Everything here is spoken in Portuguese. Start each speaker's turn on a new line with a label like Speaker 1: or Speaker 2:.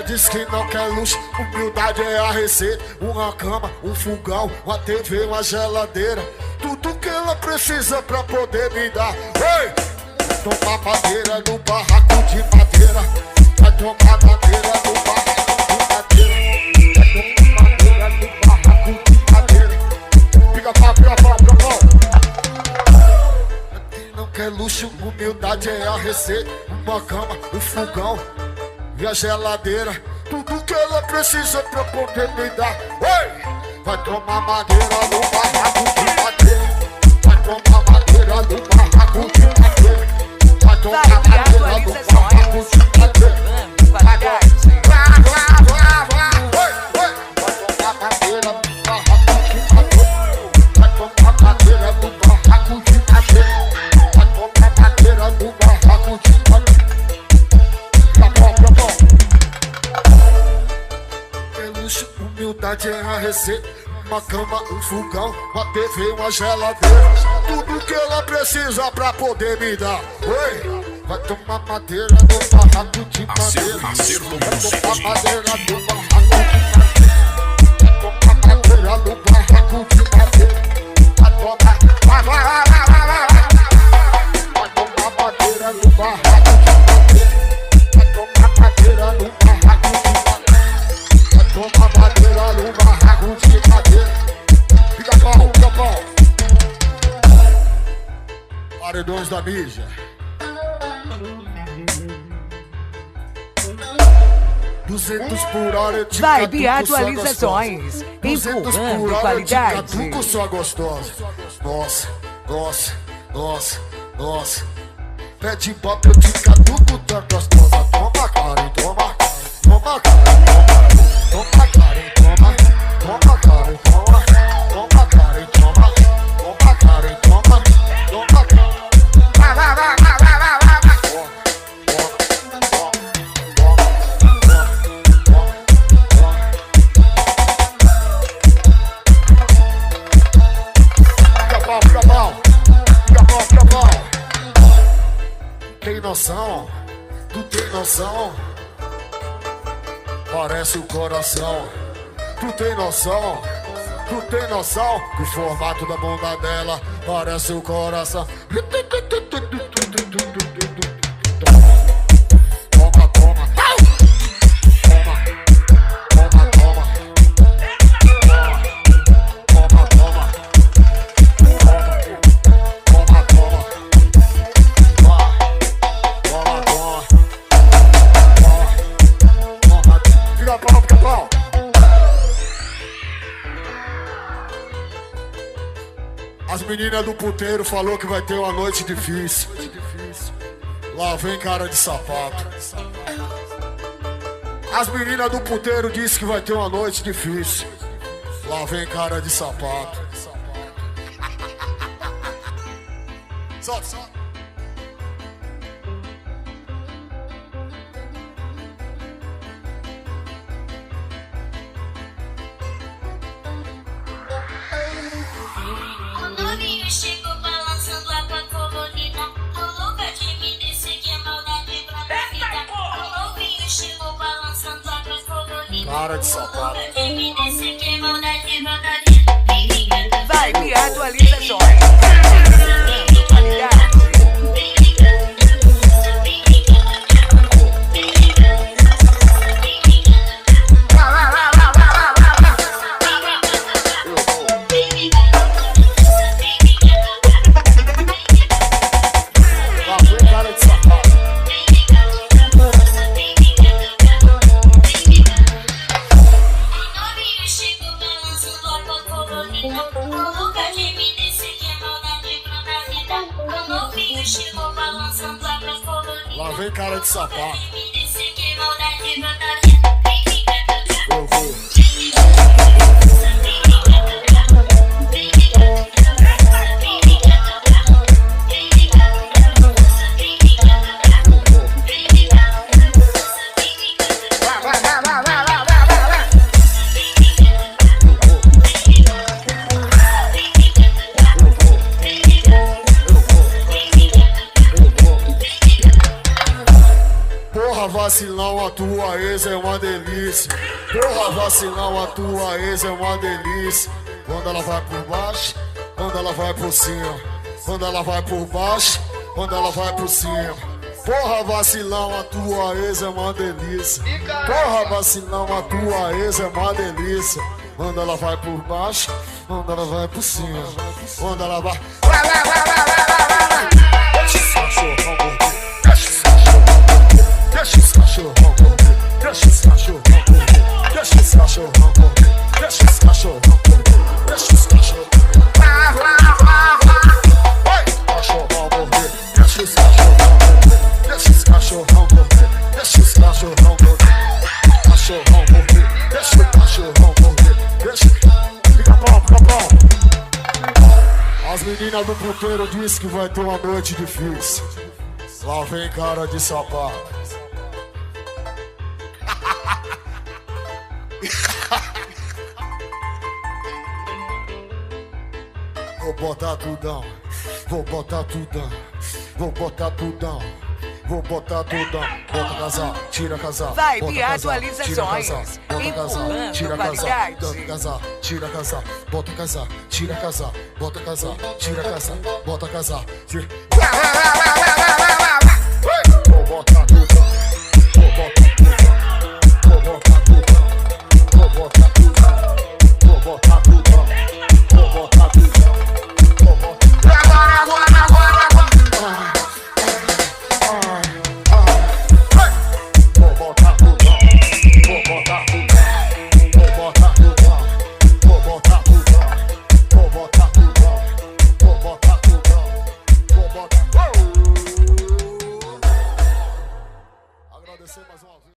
Speaker 1: Diz que não quer luxo, humildade é a receita. Uma cama, um fogão, uma TV, uma geladeira. Tudo que ela precisa pra poder me dar. Ei! Vai tomar madeira no barraco de madeira. Vai tomar madeira no barraco de madeira. Vai tomar madeira no barraco de madeira. Pica pau, pica pau, pica pau. Quem não quer luxo, humildade é a receita. Uma cama, um fogão e a geladeira, tudo que ela precisa pra poder me dar. Oi! Vai tomar madeira no barraco de madeira. Vai tomar madeira no barraco de madeira. Vai tomar madeira no barraco de madeira. Vai tomar madeira no barraco de madeira. Vai tomar madeira no barraco de madeira. Vai tomar madeira no barraco de madeira. Humildade é a receita. Uma cama, um fogão, uma TV, uma geladeira. Tudo que ela precisa pra poder me dar. Oi! Vai tomar madeira no barraco de madeira. Vai tomar madeira no barraco de madeira. Vai tomar madeira no barraco de madeira. Vai tomar... Vai tomar madeira no barraco de madeira. Vai tomar madeira no barraco de madeira. Toma madeira no barraco de madeira. Fica pau, fica pau. Paredões da mídia. 200 por hora eu te
Speaker 2: Vibe atualizações,
Speaker 1: 200 por
Speaker 2: empurrando
Speaker 1: hora eu te
Speaker 2: qualidade.
Speaker 1: catuco, sua gostosa. Nossa, nossa, nossa, nossa. Pede pop, eu te catuco, tá gostosa. Toma, cara, toma, toma, cara, toma, cara, toma, toma, cara, toma, toma, cara, toma, toma, cara, toma, toma, cara. Vai, vai, vai, vai, vai, vai, vai, vai. Fica pau, fica pau, fica pau, fica pau. Tem noção? Tu tem noção? Parece o coração. Tu tem noção? Tu tem noção? Que o formato da bunda dela parece o coração. Toma, toma. Toma, toma, toma. Toma, toma. Toma, toma. Toma, toma. Fica pau, fica pau. As meninas do puteiro falou que vai ter uma noite difícil. Lá vem cara de sapato. As meninas do puteiro disse que vai ter uma noite difícil. Lá vem cara de sapato. Solta, solta.
Speaker 3: Chegou balançando a tua colorida. Tô louca de me descer, que é maldade pra minha vida. O novinho chegou balançando a tua colorida.
Speaker 1: Cara de sapato.
Speaker 3: Tô louca de me descer, que é maldade pra minha vida.
Speaker 2: Vibe atualizações, empurrando qualidade.
Speaker 1: Lá vem cara de sapato. Eu vou. vacilão, a tua ex é uma delícia. Porra, vacilão, a tua ex é uma delícia. Quando ela vai por baixo, quando ela vai por cima. Quando ela vai por baixo, quando ela vai por cima. Porra, vacilão, a tua ex é uma delícia. Porra, vacilão, a tua ex é uma delícia. Quando ela vai por baixo, quando ela vai por cima. Quando ela vai... Deixa esse cachorrão morder. Deixa esse cachorrão morder. Deixa esse cachorrão morder. Deixa esse cachorrão morder. Deixa esse cachorrão morder. Deixa esse cachorrão morder. Deixa esse cachorrão morder. Deixa esse cachorrão morder. Deixa esse cachorrão morder. Cachorrão morder. Deixa o cachorrão morder. Deixa. Fica bom, fica bom. As meninas do puteiro dizem que vai ter uma noite difícil. Lá vem cara de sapato. Vou botar tudão, vou botar tudão, vou botar tudão, vou botar tudão. Bota casal, tira casal.
Speaker 2: Vai,
Speaker 1: bota
Speaker 2: Bia,
Speaker 1: casal,
Speaker 2: atualizações.
Speaker 1: tira casal, bota casal,
Speaker 2: Empurrando
Speaker 1: tira casal,
Speaker 2: qualidade.
Speaker 1: bota casal, tira casal, bota casal, tira casal, bota casal, tira casal, bota casal, tira. Vou botar tudão, vou botar tudão, vou botar tudão, vou botar tudão, vou botar tudão, vou botar tudão. Agradecer mais uma vez.